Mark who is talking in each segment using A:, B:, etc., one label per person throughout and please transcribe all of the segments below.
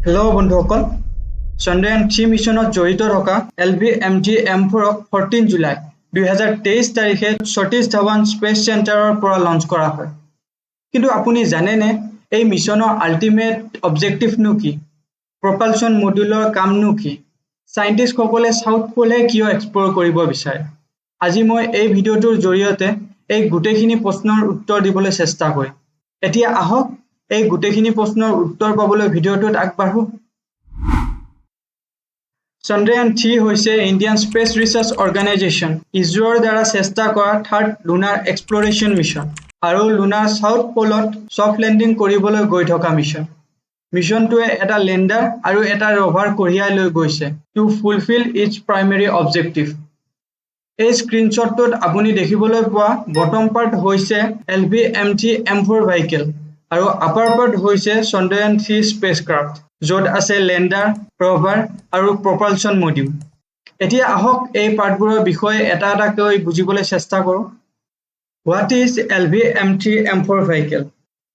A: Hello' বন্ধুসকল, চন্দ্ৰয়ান 3 মিছনত জড়িত থকা LVMT-M4ক 14 জুলাই 2023 তাৰিখে সতীশ ধাৱান স্পেচ চেণ্টাৰৰ পৰা লঞ্চ কৰা হয়। কিন্তু আপুনি জানেনে এই মিছনৰ আল্টিমেট অবজেক্টিভনো কি? প্ৰপালচন মডিউলৰ কামনো কি? সাইণ্টিষ্টসকলে সাউথ পোলহে কিয় এক্সপ্ল'ৰ কৰিব বিচাৰে? আজি মই এই ভিডিঅ'টোৰ জৰিয়তে এই গোটেইখিনি প্ৰশ্নৰ উত্তৰ দিবলৈ চেষ্টা কৰিম। এতিয়া আহক এই গোটেইখিনি প্ৰশ্নৰ উত্তৰ পাবলৈ ভিডিঅ'টোত আগবাঢ়ো। চন্দ্ৰয়ান 3 হৈছে ইণ্ডিয়ান স্পেচ ৰিচাৰ্চ অৰ্গেনাইজেশ্যন ইছৰোৰ দ্বাৰা চেষ্টা কৰা থাৰ্ড লুনাৰ এক্সপ্ল'ৰেশ্যন মিছন আৰু লুনাৰ সাউথ পোলত ছফ্ট লেণ্ডিং কৰিবলৈ গৈ থকা মিছন। মিছনটোৱে এটা লেণ্ডাৰ আৰু এটা ৰভাৰ কঢ়িয়াই লৈ গৈছে to fulfil its primary objective. এই স্ক্ৰীনশ্বটটোত আপুনি দেখিবলৈ পোৱা বটম পাৰ্ট হৈছে LVMT-M4 ভেহিকেল আৰু আপাৰ পাৰ্ট হৈছে চন্দ্ৰয়ান 3 স্পেচক্ৰাফ্ট, য'ত আছে লেণ্ডাৰ, ৰভাৰ আৰু প্ৰপালচন মডিউল। এতিয়া আহক এই পাৰ্টবোৰৰ বিষয়ে এটা এটাকৈ বুজিবলৈ চেষ্টা কৰোঁ। What is LVMT-M4 vehicle?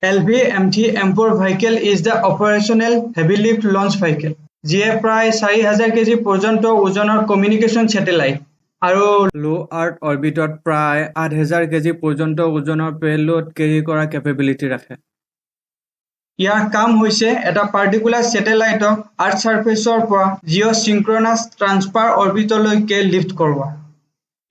A: LVMT-M4 vehicle is the operational heavy lift launch vehicle, যিয়ে প্ৰায় 4000 কেজি পৰ্যন্ত ওজনৰ কমিউনিকেশ্যন ছেটেলাইট আৰু লো আৰ্থ অৰ্বিটত প্ৰায় 8000 কেজি পৰ্যন্ত ওজনৰ পেলোড কেৰি কৰা কেপেবিলিটি ৰাখে। ইয়াৰ কাম হৈছে এটা পাৰ্টিকুলাৰ ছেটেলাইটক আৰ্থ ছাৰ্ফেচৰ পৰা জিঅ'চিংক্ৰনাছ ট্ৰান্সফাৰ অৰ্বিটলৈকে লিফ্ট কৰোৱা।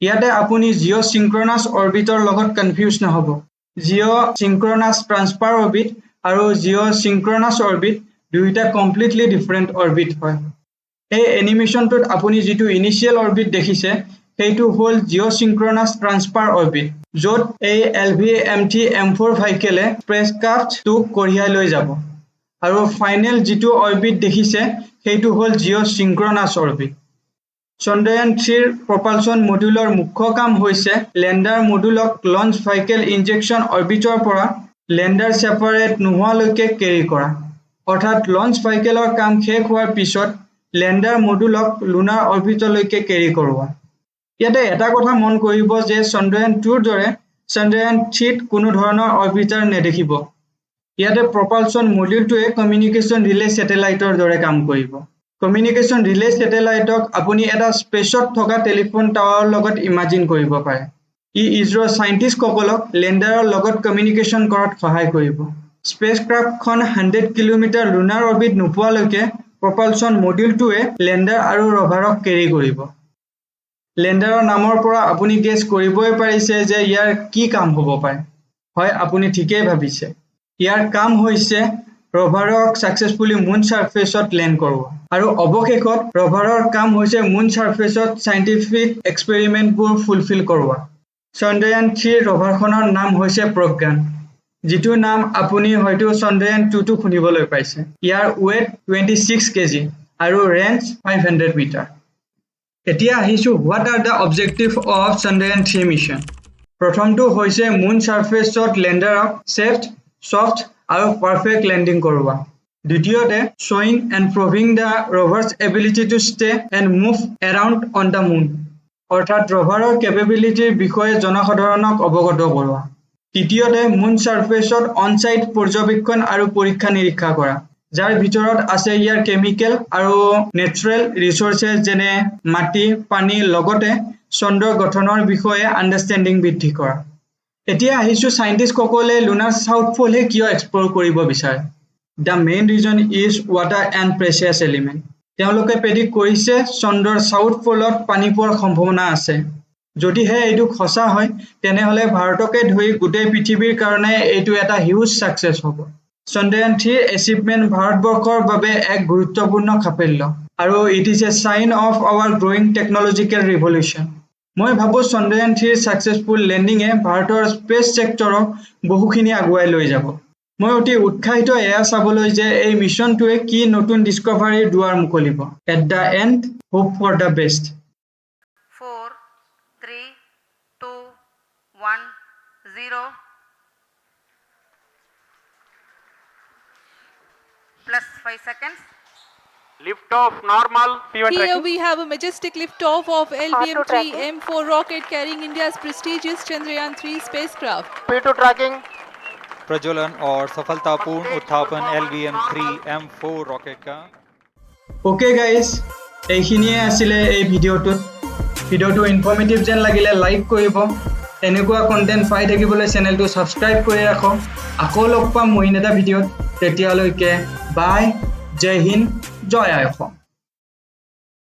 A: ইয়াতে আপুনি জিঅ'চিংক্ৰনাছ অৰ্বিটৰ লগত কনফিউজ নহ'ব। জিঅ'চিংক্ৰনাছ ট্ৰান্সফাৰ অৰ্বিট আৰু জিঅ'চিংক্ৰনাছ অৰ্বিট দুয়োটা কমপ্লিটলি ডিফাৰেণ্ট অৰ্বিট হয়। এই এনিমেশ্যনটোত আপুনি যিটো ইনিচিয়েল অৰ্বিট দেখিছে সেইটো হ'ল জিঅ'চিংক্ৰনাছ ট্ৰান্সফাৰ অৰ্বিট, য'ত এই LVMT-M4 ভেহিকেলে স্পেচক্ৰাফ্টটোক কঢ়িয়াই লৈ যাব। আৰু ফাইনেল যিটো অৰ্বিট দেখিছে সেইটো হ'ল জিঅ'চিংক্ৰনাছ অৰ্বিট। চন্দ্ৰয়ান 3ৰ প্ৰপালচন মডিউলৰ মুখ্য কাম হৈছে lander মডিউলক launch vehicle injection orbiter পৰা লেণ্ডাৰ ছেপাৰেট নোহোৱালৈকে কেৰি কৰা। অৰ্থাৎ লঞ্চ ভেহিকেলৰ কাম শেষ হোৱাৰ পিছত লেণ্ডাৰ মডিউলক লুনাৰ অৰ্বিটলৈকে কেৰি কৰোৱা। ইয়াতে এটা কথা মন কৰিব যে চন্দ্ৰয়ান 2ৰ দৰে চন্দ্ৰয়ান 3ত কোনো ধৰণৰ অৰ্বিটাৰ নেদেখিব। ইয়াতে প্ৰপালচন মডিউলটোৱে কমিউনিকেশ্যন ৰিলে ছেটেলাইটৰ দৰে কাম কৰিব। কমিউনিকেশ্যন ৰিলে ছেটেলাইটক আপুনি এটা স্পেচত থকা টেলিফোন টাৱাৰৰ লগত ইমাজিন কৰিব পাৰে। ই ইছৰোৰ চাইণ্টিষ্টসকলক লেণ্ডাৰৰ লগত কমিউনিকেশ্যন কৰাত সহায় কৰিব। স্পেচক্ৰাফ্টখন 100 কিলোমিটাৰ লুনাৰ অৰ্বিট নোপোৱালৈকে প্ৰপালচন মডিউলটোৱে লেণ্ডাৰ আৰু ৰভাৰক কেৰি কৰিব। লেণ্ডাৰৰ নামৰ পৰা আপুনি গেছ কৰিবই পাৰিছে যে ইয়াৰ কি কাম হ'ব পাৰে। হয়, আপুনি ঠিকেই ভাবিছে। ইয়াৰ কাম হৈছে ৰভাৰক ছাকচেছফুলি মুন ছাৰ্ফেচত লেণ্ড কৰোৱা। আৰু অৱশেষত ৰভাৰৰ কাম হৈছে মুন ছাৰ্ফেচত চাইণ্টিফিক এক্সপেৰিমেণ্টবোৰ ফুলফিল কৰোৱা। চন্দ্ৰয়ান 3 ৰভাৰখনৰ নাম হৈছে প্ৰজ্ঞান, যিটো নাম আপুনি হয়তো চন্দ্ৰয়ান 2টো শুনিবলৈ পাইছে। ইয়াৰ ৱেট 26 কেজি আৰু ৰেঞ্জ 500 মিটাৰ। এতিয়া আহিছোঁ what are the objective of Chandrayaan 3 mission. প্ৰথমটো হৈছে মুন ছাৰ্ফেচত লেণ্ডাৰক ছেফ, ছফ্ট আৰু পাৰফেক্ট লেণ্ডিং কৰোৱা। দ্বিতীয়তে শ্ব'ইং and proving the rover's ability to stay and move around on the moon, অৰ্থাৎ ৰভাৰৰ কেপেবিলিটিৰ বিষয়ে জনসাধাৰণক অৱগত কৰোৱা। তৃতীয়তে মুন ছাৰ্ফেচত অন-ছাইট পৰ্যবেক্ষণ আৰু পৰীক্ষা নিৰীক্ষা কৰা, যাৰ ভিতৰত আছে ইয়াৰ কেমিকেল আৰু নেচাৰেল ৰিচোৰ্চেছ যেনে মাটি, পানী, লগতে চন্দ্ৰৰ গঠনৰ বিষয়ে আণ্ডাৰষ্টেণ্ডিং বৃদ্ধি কৰা। এতিয়া আহিছোঁ চাইণ্টিষ্টসকলে লুনাৰ সাউথ পোলহে কিয় এক্সপ্ল'ৰ কৰিব বিচাৰে। The main reason is water and precious element. তেওঁলোকে প্ৰেডিক্ট কৰিছে চন্দ্ৰৰ সাউথ পোলত পানী পোৱাৰ সম্ভাৱনা আছে। যদিহে এইটো সঁচা হয় তেনেহ'লে ভাৰতকে ধৰি গোটেই পৃথিৱীৰ কাৰণে এইটো এটা হিউজ ছাকচেছ হ'ব। চন্দ্ৰয়ান 3ৰ এচিভমেণ্ট ভাৰতবৰ্ষৰ বাবে এক গুৰুত্বপূৰ্ণ সাফল্য আৰু it is a sign of our growing technological revolution. মই ভাবোঁ চন্দ্ৰয়ান 3ৰ ছাকচেছফুল লেণ্ডিঙে ভাৰতৰ স্পেচ ছেক্টৰক বহুখিনি আগুৱাই লৈ যাব। মই অতি উৎসাহিত এয়া চাবলৈ যে এই মিছনটোৱে কি নতুন ডিস্কভাৰীৰ দুৱাৰ মুকলিব। At the end, hope for the best.
B: 4, 3, 2, 1, 0. Plus 5 seconds.
C: Lift off normal.
D: Here
C: tracking.
D: we have a majestic liftoff of LVM-3 M4 rocket carrying India's prestigious Chandrayaan 3 spacecraft.
C: P2 tracking.
E: प्रज्वलन और सफलतापूर्ण उत्थापन LVM-3 M4 रॉकेट का।
A: Okay guys, এইখিনিয়ে আছিলে এই ভিডিঅ'টো informative যেন লাগিলে like কৰিব, এনেকুৱা কণ্টেণ্ট পাই থাকিবলৈ চেনেলটো ছাবস্ক্ৰাইব কৰি ৰাখক। আকৌ লগ পাম মহিন এটা ভিডিঅ'ত, তেতিয়ালৈকে বাই, জয় হিন্দ, জয় আই অসম।